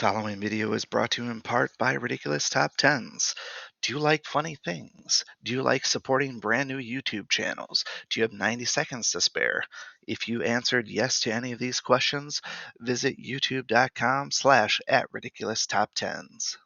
following video is brought to you in part by Ridiculous Top Tens. Do you like funny things? Do you like supporting brand new YouTube channels? Do you have 90 seconds to spare? If you answered yes to any of these questions, visit youtube.com/@ridiculous top tens.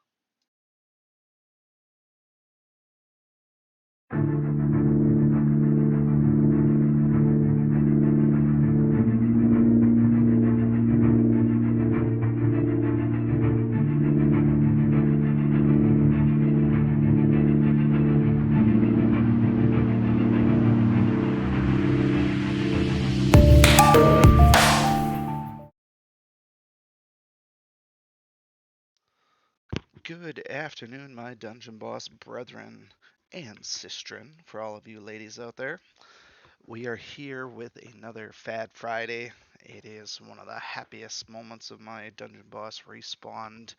Good afternoon, my Dungeon Boss brethren and sistren, for all of you ladies out there. We are here with another Fad Friday. It is one of the happiest moments of my Dungeon Boss respawned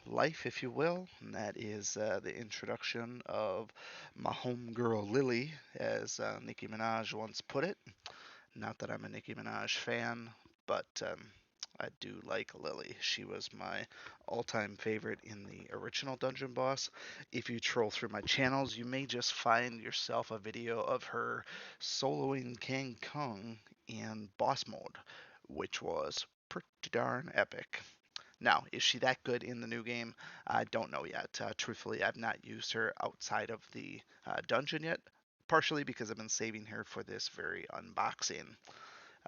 life, if you will, and that is the introduction of my homegirl Lily, as Nicki Minaj once put it. Not that I'm a Nicki Minaj fan, but I do like Lily. She was my all-time favorite in the original Dungeon Boss. If you troll through my channels, you may just find yourself a video of her soloing King Kong in boss mode, which was pretty darn epic. Now, is she that good in the new game? I don't know yet. Truthfully, I've not used her outside of the dungeon yet, partially because I've been saving her for this very unboxing.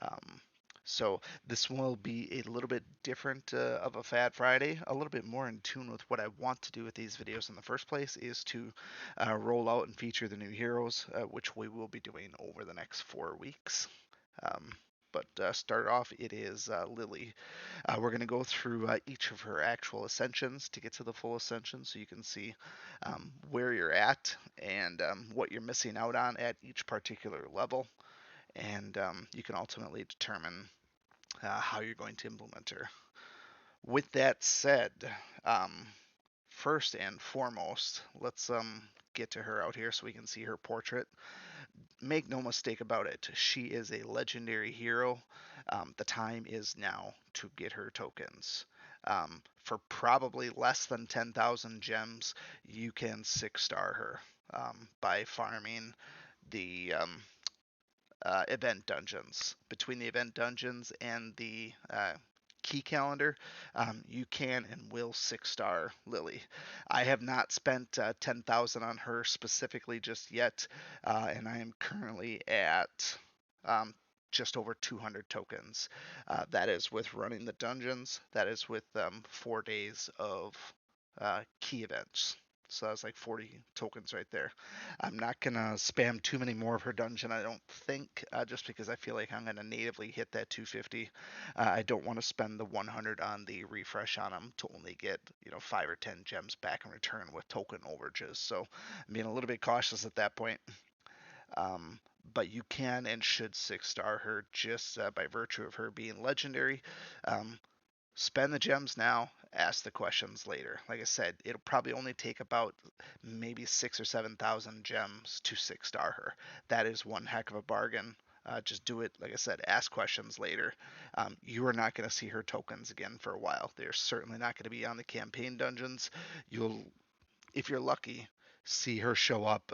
Um, so this will be a little bit different of a Fad Friday, a little bit more in tune with what I want to do with these videos in the first place, is to roll out and feature the new heroes, which we will be doing over the next 4 weeks. Um, but start off, it is Lily. We're going to go through each of her actual ascensions to get to the full ascension, so you can see where you're at and what you're missing out on at each particular level, and you can ultimately determine how you're going to implement her. With that said, um, first and foremost, let's get to her out here so we can see her portrait. Make no mistake about it, she is a legendary hero. The time is now to get her tokens. For probably less than 10,000 gems, you can 6-star her by farming the event dungeons. Between the event dungeons and the key calendar, you can and will 6-star Lily. I have not spent 10,000 on her specifically just yet, and I am currently at just over 200 tokens. That is with running the dungeons. That is with 4 days of key events. So that's like 40 tokens right there. I'm not gonna spam too many more of her dungeon, I don't think, just because I feel like I'm gonna natively hit that 250. I don't want to spend the 100 on the refresh on them to only get 5 or 10 gems back in return with token overages. So I'm being a little bit cautious at that point. Um, but you can and should 6-star her just by virtue of her being legendary. Spend the gems now, ask the questions later. Like I said, it'll probably only take about maybe 6 or 7,000 gems to 6-star her. That is one heck of a bargain. Just do it, like I said, ask questions later. You are not going to see her tokens again for a while. They're certainly not going to be on the campaign dungeons. You'll, if you're lucky, see her show up,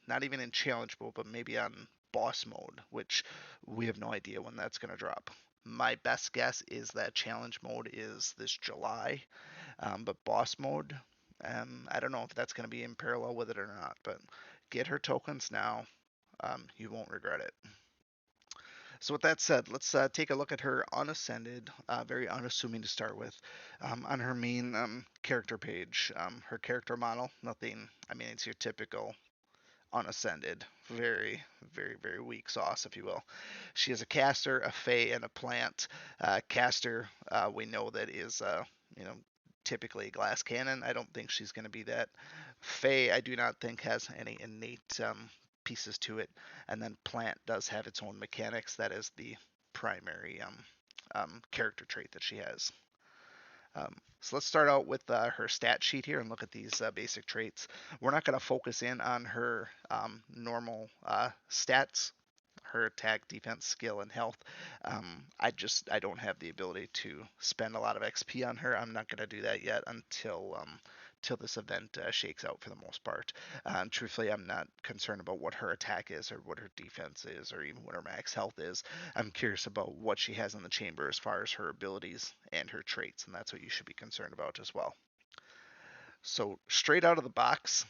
not even in challenge mode, but maybe on boss mode, which we have no idea when that's going to drop. My best guess is that challenge mode is this July, but boss mode, I don't know if that's going to be in parallel with it or not. But get her tokens now. You won't regret it. So with that said, let's take a look at her unascended, very unassuming to start with. On her main character page, her character model, nothing, I mean, it's your typical unascended, very, very, very weak sauce, if you will. She is a caster, a fae, and a plant. Caster, we know that is, typically a glass cannon. I don't think she's going to be that. Fae, I do not think has any innate pieces to it. And then plant does have its own mechanics. That is the primary character trait that she has. So let's start out with her stat sheet here and look at these basic traits. We're not going to focus in on her normal stats, her attack, defense, skill, and health. I don't have the ability to spend a lot of XP on her. I'm not going to do that yet until this event shakes out for the most part. Truthfully, I'm not concerned about what her attack is or what her defense is or even what her max health is. I'm curious about what she has in the chamber as far as her abilities and her traits, and that's what you should be concerned about as well. So straight out of the box,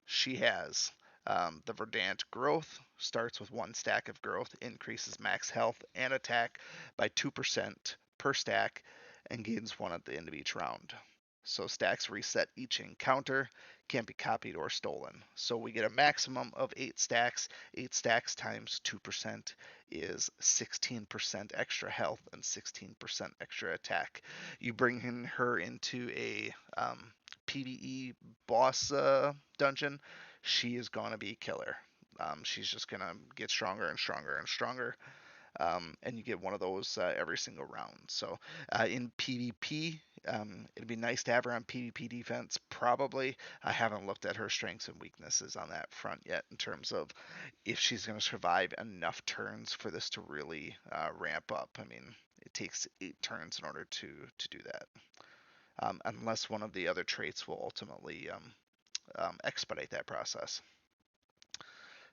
she has the Verdant Growth, starts with 1 stack of growth, increases max health and attack by 2% per stack, and gains 1 at the end of each round. So stacks reset each encounter, can't be copied or stolen. So we get a maximum of 8 stacks. 8 stacks times 2% is 16% extra health and 16% extra attack. You bring her into a PvE boss dungeon, she is gonna be killer. She's just gonna get stronger and stronger and stronger, and you get one of those every single round. So in PvP, it'd be nice to have her on PvP defense. Probably, I haven't looked at her strengths and weaknesses on that front yet in terms of if she's going to survive enough turns for this to really ramp up. I mean, it takes 8 turns in order to do that, unless one of the other traits will ultimately expedite that process.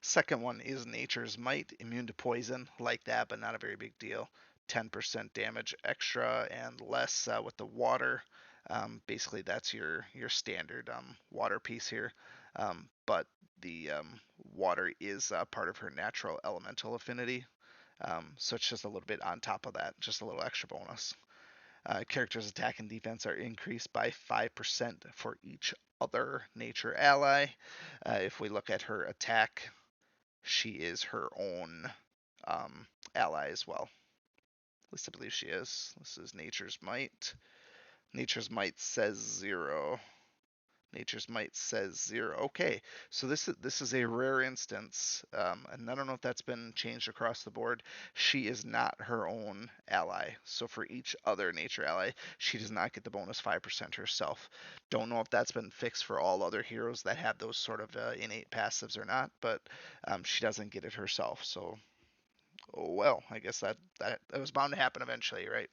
Second one is Nature's Might, immune to poison, like that, but not a very big deal. 10% damage extra and less with the water. Basically, that's your standard water piece here. But the water is part of her natural elemental affinity. So it's just a little bit on top of that, just a little extra bonus. Characters' attack and defense are increased by 5% for each other nature ally. If we look at her attack, she is her own ally as well. At least I believe she is. This is Nature's Might. Nature's Might says 0. Nature's Might says 0. Okay, so this is a rare instance, and I don't know if that's been changed across the board. She is not her own ally. So for each other nature ally, she does not get the bonus 5% herself. Don't know if that's been fixed for all other heroes that have those sort of innate passives or not, but she doesn't get it herself. So, oh well, I guess that was bound to happen eventually, right?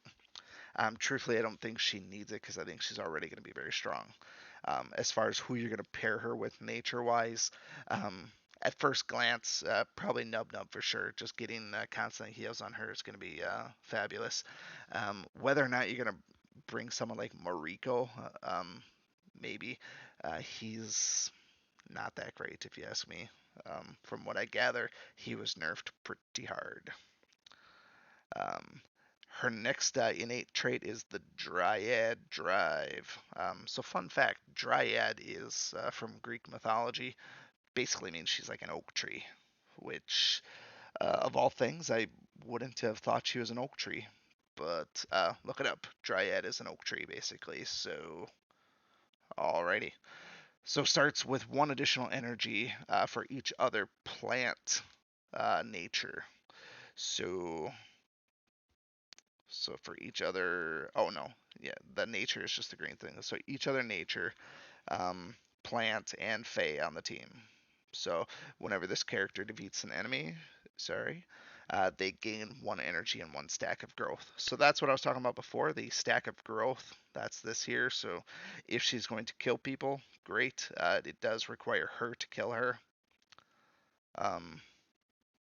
Truthfully, I don't think she needs it because I think she's already going to be very strong. As far as who you're going to pair her with nature wise, at first glance, probably Nub Nub for sure. Just getting constant heals on her is going to be fabulous. Whether or not you're going to bring someone like Mariko, maybe. He's not that great, if you ask me. From what I gather, he was nerfed pretty hard. Um, her next innate trait is the Dryad Drive. So, fun fact, Dryad is from Greek mythology. Basically means she's like an oak tree, which, of all things, I wouldn't have thought she was an oak tree. But look it up. Dryad is an oak tree, basically. So, alrighty. So, starts with 1 additional energy for each other plant nature. So, So for each other, oh no, yeah, the nature is just the green thing. So each other nature, um, plant, and fey on the team. So whenever this character defeats an enemy, sorry, they gain 1 energy and 1 stack of growth. So that's what I was talking about before. The stack of growth, that's this here. So if she's going to kill people, great. It does require her to kill her. Um,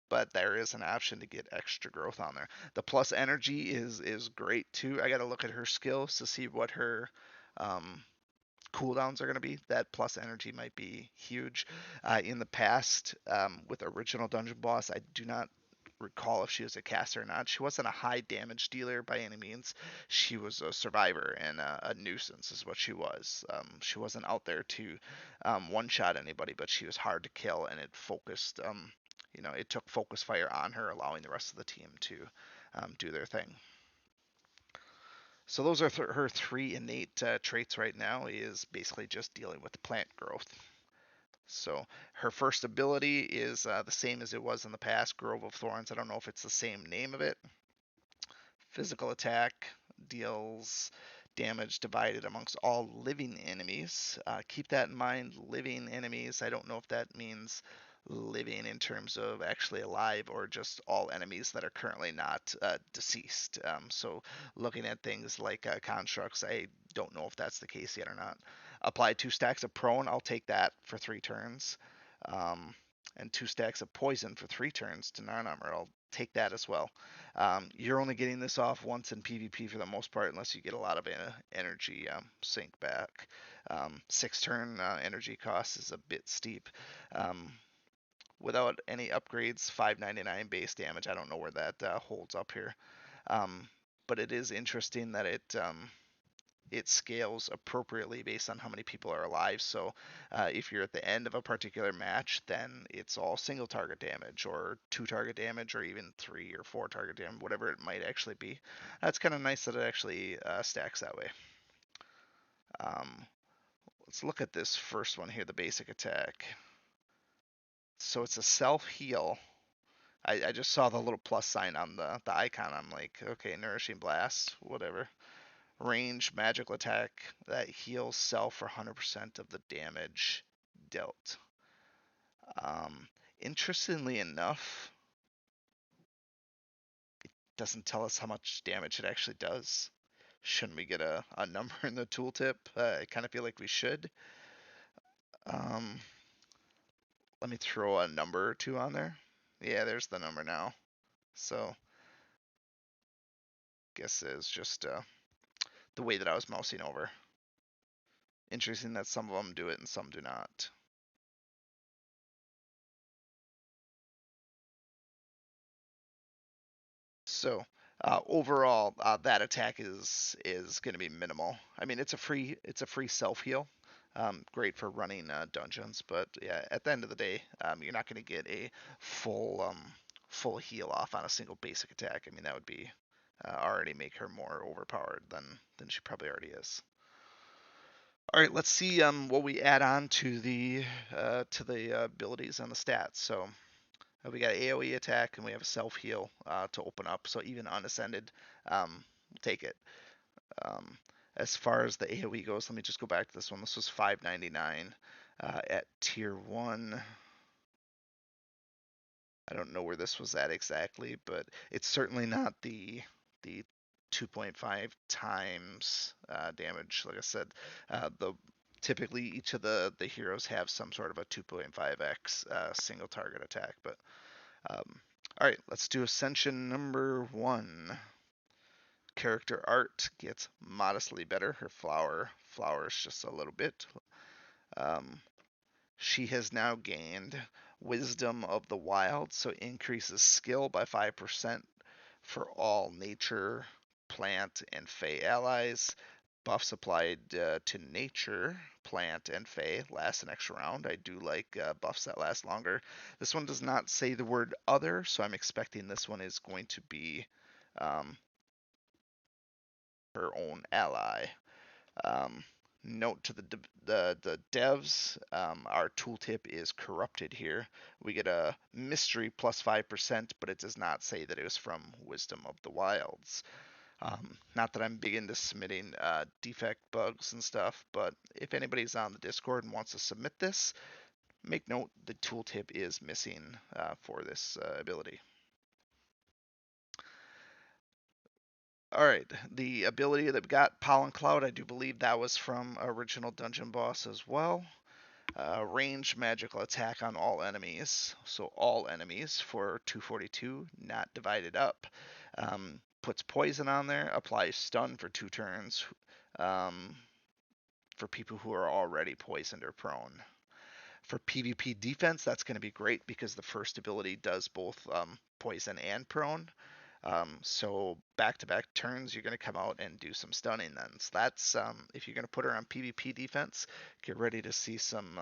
but there is an option to get extra growth on there. The plus energy is great too. I got to look at her skills to see what her um, cooldowns are going to be. That plus energy might be huge. In the past, with original dungeon boss, I do not recall if she was a caster or not. She wasn't a high damage dealer by any means. She was a survivor and a nuisance is what she was. She wasn't out there to one shot anybody, but she was hard to kill and it focused. It took focus fire on her, allowing the rest of the team to do their thing. So those are her 3 innate traits right now. Is basically just dealing with the plant growth. So her first ability is the same as it was in the past, Grove of Thorns. I don't know if it's the same name of it. Physical attack deals damage divided amongst all living enemies. Keep that in mind, living enemies. I don't know if that means living in terms of actually alive or just all enemies that are currently not deceased. So looking at things like constructs, I don't know if that's the case yet or not. Apply 2 stacks of prone, I'll take that for 3 turns. Um, and 2 stacks of poison for 3 turns to non-armor, I'll take that as well. You're only getting this off once in PvP for the most part, unless you get a lot of energy sink back. 6 turn energy cost is a bit steep. Um, Without any upgrades, 599 base damage. I don't know where that holds up here. Um, but it is interesting that it scales appropriately based on how many people are alive. So if you're at the end of a particular match, then it's all single target damage or 2 target damage or even 3 or 4 target damage, whatever it might actually be. That's kind of nice that it actually stacks that way. Um, let's look at this first one here, the basic attack. So it's a self heal. I just saw the little plus sign on the icon. I'm like, okay, nourishing blast, whatever. Range magical attack that heals self for 100% of the damage dealt. Um, Interestingly enough, doesn't tell us how much damage it actually does. Shouldn't we get a number in the tooltip? I kind of feel like we should. Um, Let me throw a number or two on there. Yeah, there's the number now. So, guess it's just the way that I was mousing over. Interesting that some of them do it and some do not. So overall, that attack is going to be minimal. I mean, it's a free self heal, great for running dungeons. But yeah, at the end of the day, you're not going to get a full heal off on a single basic attack. I mean, that would be already make her more overpowered than she probably already is. All right, let's see what we add on to the abilities and the stats. So we got AoE attack and we have a self heal to open up. So even unascended, we'll take it. Um, as far as the AoE goes, let me just go back to this one. This was 599 at tier 1. I don't know where this was at exactly, but it's certainly not the 2.5 times damage. Like I said, the typically each of the heroes have some sort of a 2.5x single target attack, but all right, let's do Ascension number 1. Character art gets modestly better. Her flower flowers just a little bit. Um, she has now gained Wisdom of the Wild, so increases skill by 5% for all nature, plant, and fey allies. Buffs applied to nature, plant, and fey last an extra round. I do like buffs that last longer. This one does not say the word other, so I'm expecting this one is going to be um, her own ally. Um, Note to the devs, our tooltip is corrupted here. We get a mystery plus 5%, but it does not say that it was from Wisdom of the Wilds. Not that I'm big into submitting defect bugs and stuff, but if anybody's on the Discord and wants to submit this, make note the tooltip is missing for this ability. All right, the ability that we got, Pollen Cloud, I do believe that was from original Dungeon Boss as well. Range magical attack on all enemies, so all enemies for 242, not divided up. Puts poison on there, applies stun for 2 turns um, for people who are already poisoned or prone. For PvP defense, that's going to be great because the first ability does both poison and prone. So back-to-back turns, you're going to come out and do some stunning then. So that's if you're going to put her on PvP defense, get ready to see some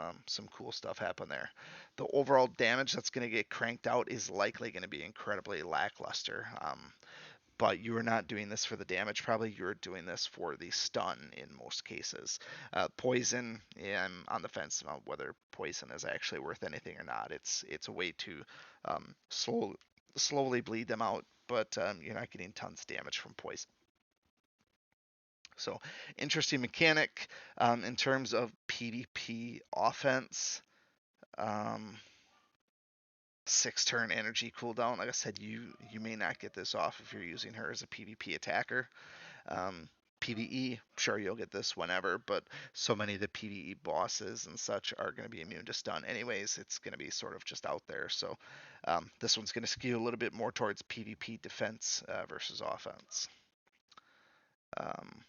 cool stuff happen there. The overall damage that's going to get cranked out is likely going to be incredibly lackluster. But you are not doing this for the damage. Probably you're doing this for the stun in most cases. Poison, yeah, I'm on the fence about whether poison is actually worth anything or not. It's a way to slowly bleed them out, but you're not getting tons of damage from poison. So interesting mechanic in terms of PvP offense. Um, 6 turn energy cooldown. Like I said, you may not get this off if you're using her as a PvP attacker. Um, PvE, sure you'll get this whenever, but so many of the PvE bosses and such are going to be immune to stun anyways. It's going to be sort of just out there. So this one's going to skew a little bit more towards PvP defense versus offense. Um,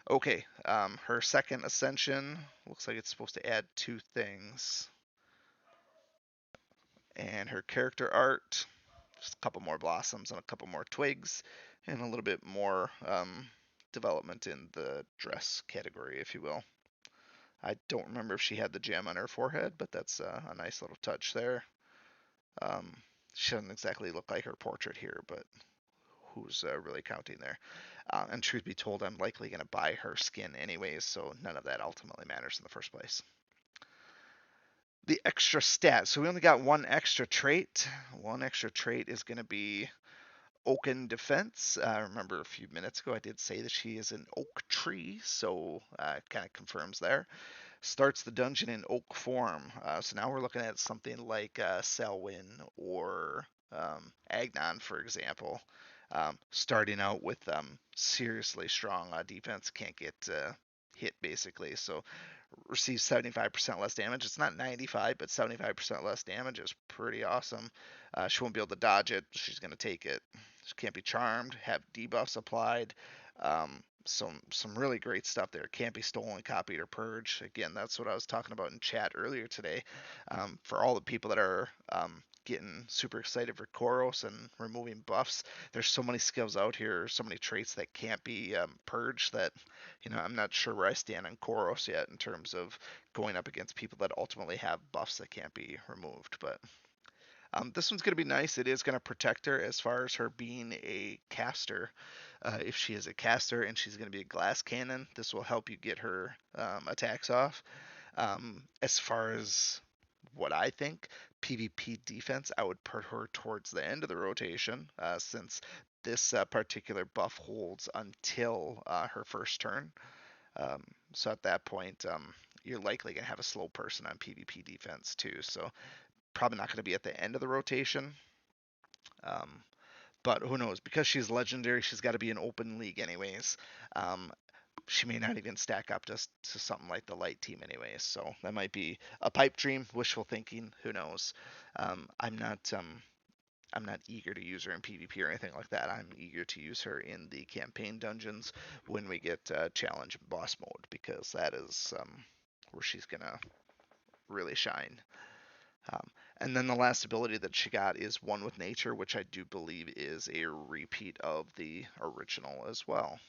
okay, her second ascension looks like it's supposed to add 2 things. And her character art, just a couple more blossoms and a couple more twigs, and a little bit more development in the dress category, if you will. I don't remember if she had the gem on her forehead, but that's a nice little touch there. Um, she doesn't exactly look like her portrait here, but who's really counting there? And truth be told, I'm likely going to buy her skin anyways, so none of that ultimately matters in the first place. The extra stat. So we only got one extra trait. One extra trait is going to be Oaken Defense. Remember a few minutes ago I did say that she is an oak tree, so it kind of confirms there. Starts the dungeon in oak form. So now we're looking at something like Selwyn or Agnon, for example. Starting out with seriously strong defense, can't get hit basically. So receives 75% less damage. It's not 95, but 75% less damage is pretty awesome. She won't be able to dodge it. She's going to take it. She can't be charmed. Have debuffs applied. Some really great stuff there. Can't be stolen, copied, or purged. Again, that's what I was talking about in chat earlier today. For all the people that are getting super excited for Koros and removing buffs, there's so many skills out here, so many traits that can't be purged that I'm not sure where I stand on Koros yet in terms of going up against people that ultimately have buffs that can't be removed. But this one's going to be nice. It is going to protect her as far as her being a caster. If she is a caster and she's going to be a glass cannon, this will help you get her attacks off. As far as what I think, PvP defense, I would put her towards the end of the rotation since this particular buff holds until her first turn. Um, so at that point, you're likely going to have a slow person on PvP defense too. So probably not going to be at the end of the rotation. Um, but who knows? Because she's legendary, she's got to be an open league anyways. Um, she may not even stack up to something like the light team anyways. So that might be a pipe dream, wishful thinking. Who knows? I'm not eager to use her in PvP or anything like that. I'm eager to use her in the campaign dungeons when we get challenge and boss mode because that is where she's gonna really shine. Um, and then the last ability that she got is One with Nature, which I do believe is a repeat of the original as well.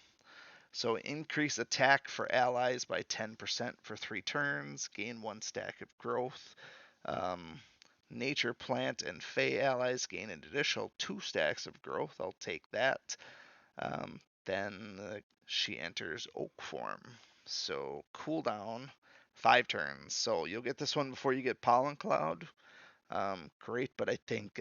So increase attack for allies by 10% for 3 turns, gain 1 stack of growth. Um, Nature plant and Fey allies gain an additional 2 stacks of growth. I'll take that. Then she enters Oak form. So cooldown 5 turns. So you'll get this one before you get Pollen Cloud. Great, but I think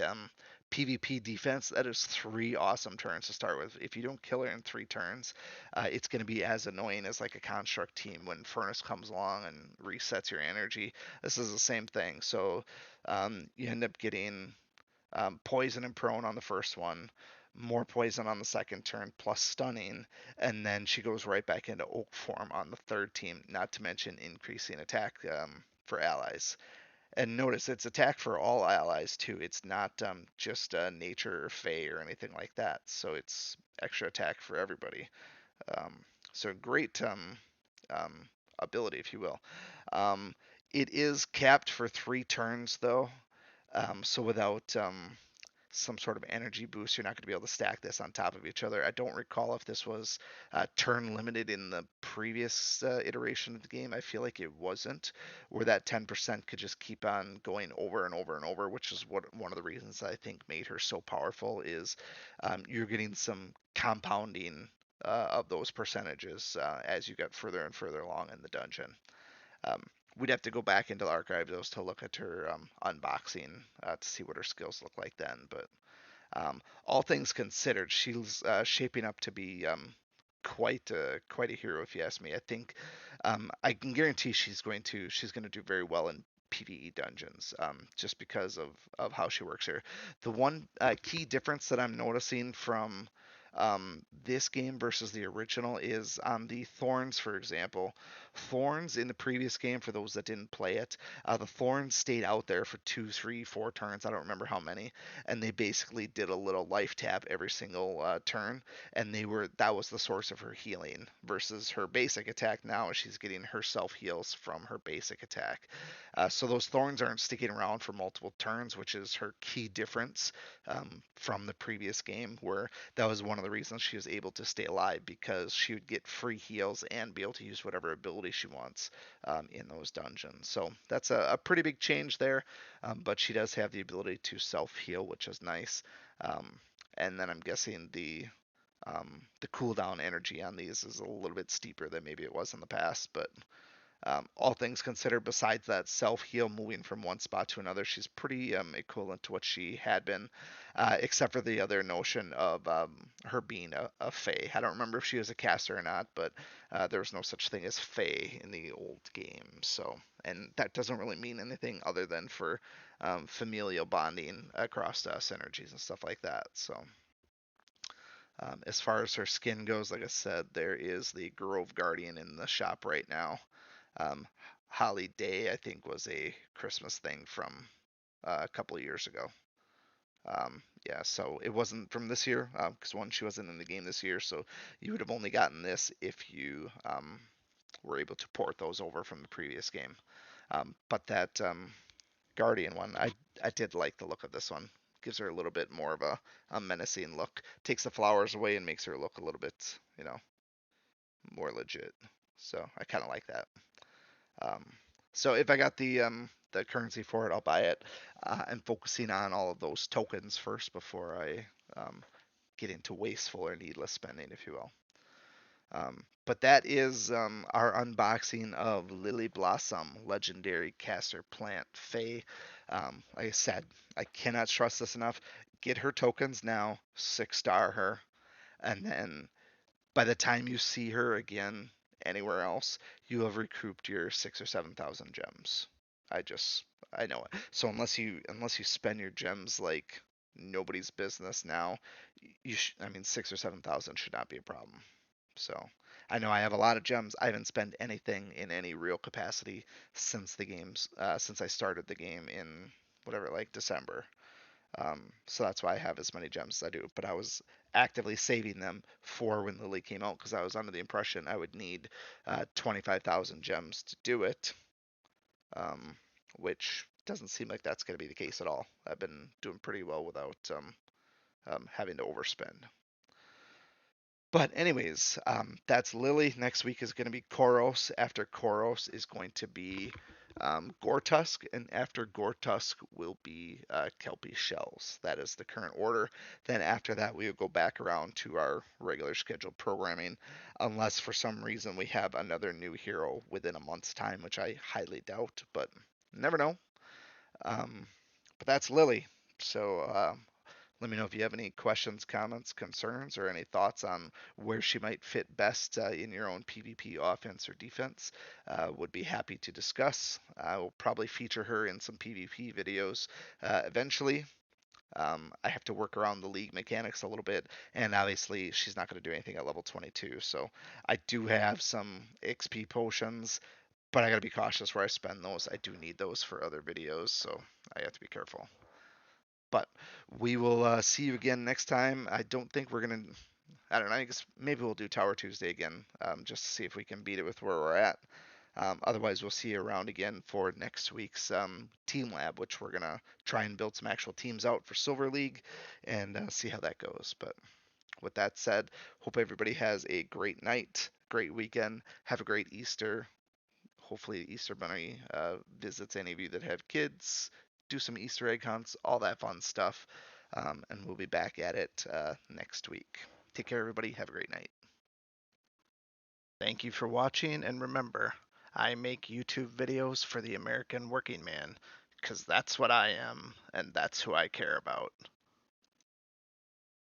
PvP defense, that is 3 awesome turns to start with. If you don't kill her in 3 turns, it's going to be as annoying as like a construct team when Furnace comes along and resets your energy. This is the same thing. So you end up getting poison and prone on the first one, more poison on the second turn, plus stunning, and then she goes right back into oak form on the third team, not to mention increasing attack for allies. And notice it's attack for all allies too. It's not just nature or fey or anything like that. So it's extra attack for everybody. Um, so great um, ability, if you will. Um, it is capped for 3 turns though. So without some sort of energy boost, you're not going to be able to stack this on top of each other. I don't recall if this was turn limited in the previous iteration of the game. I feel like it wasn't, where that 10% could just keep on going over and over and over, which is what one of the reasons I think made her so powerful is you're getting some compounding of those percentages as you get further and further along in the dungeon. Um, we'd have to go back into the archives to look at her unboxing to see what her skills look like then. But all things considered, she's shaping up to be quite a hero if you ask me. I think I can guarantee she's going to do very well in PvE dungeons, just because of how she works here. The one key difference that I'm noticing from this game versus the original is on the thorns, for example. Thorns in the previous game, for those that didn't play it, the thorns stayed out there for 2, 3, 4 turns. I don't remember how many, and they basically did a little life tap every single turn, and that was the source of her healing. Versus her basic attack now, she's getting her self heals from her basic attack. So those thorns aren't sticking around for multiple turns, which is her key difference from the previous game, where that was one of the reasons she was able to stay alive, because she would get free heals and be able to use whatever ability she wants in those dungeons. So that's a pretty big change there, but she does have the ability to self heal, which is nice. Um, and then I'm guessing the cooldown energy on these is a little bit steeper than maybe it was in the past, but all things considered, besides that self heal moving from one spot to another, she's pretty equivalent to what she had been, except for the other notion of her being a Fae. I don't remember if she was a caster or not, but there was no such thing as Fae in the old game. So, and that doesn't really mean anything other than for familial bonding across synergies and stuff like that. So, as far as her skin goes, like I said, there is the Grove Guardian in the shop right now. Um, Holly Day, I think, was a Christmas thing from a couple of years ago. Yeah, so it wasn't from this year, because one, she wasn't in the game this year, so you would have only gotten this if you were able to port those over from the previous game. But that Guardian one, I did like the look of this one. Gives her a little bit more of a menacing look. Takes the flowers away and makes her look a little bit, more legit. So I kind of like that. Um, so if I got the currency for it, I'll buy it. I'm focusing on all of those tokens first before I get into wasteful or needless spending, if you will. But that is our unboxing of Lily Blossom, legendary caster plant Fae. Like I said, I cannot stress this enough. Get her tokens now, 6-star her, and then by the time you see her again anywhere else, you have recouped your 6 or 7 thousand gems. I just I know it. So unless you spend your gems like nobody's business now, I mean 6 or 7 thousand should not be a problem. So I know I have a lot of gems. I haven't spent anything in any real capacity since I started the game in whatever, like December. So that's why I have as many gems as I do. But I was actively saving them for when Lily came out, because I was under the impression I would need 25,000 gems to do it, um, which doesn't seem like that's going to be the case at all. I've been doing pretty well without having to overspend. But anyways, that's Lily. Next week is going to be Koros. After Koros is going to be Gortusk, and after Gortusk will be Kelpie Shells. That is the current order. Then after that, we will go back around to our regular scheduled programming, unless for some reason we have another new hero within a month's time, which I highly doubt, but never know. Um, but that's Lily. So let me know if you have any questions, comments, concerns, or any thoughts on where she might fit best in your own PvP offense or defense. Would be happy to discuss. I will probably feature her in some PvP videos eventually. I have to work around the league mechanics a little bit, and obviously she's not going to do anything at level 22. So I do have some XP potions, but I got to be cautious where I spend those. I do need those for other videos, so I have to be careful. But we will see you again next time. I don't think we're gonna. I don't know. I guess maybe we'll do Tower Tuesday again, just to see if we can beat it with where we're at. Otherwise, we'll see you around again for next week's team lab, which we're gonna try and build some actual teams out for Silver League and see how that goes. But with that said, hope everybody has a great night, great weekend. Have a great Easter. Hopefully, Easter Bunny visits any of you that have kids. Do some Easter egg hunts, all that fun stuff. And we'll be back at it next week. Take care, everybody. Have a great night. Thank you for watching, and remember, I make YouTube videos for the American working man, because that's what I am, and that's who I care about.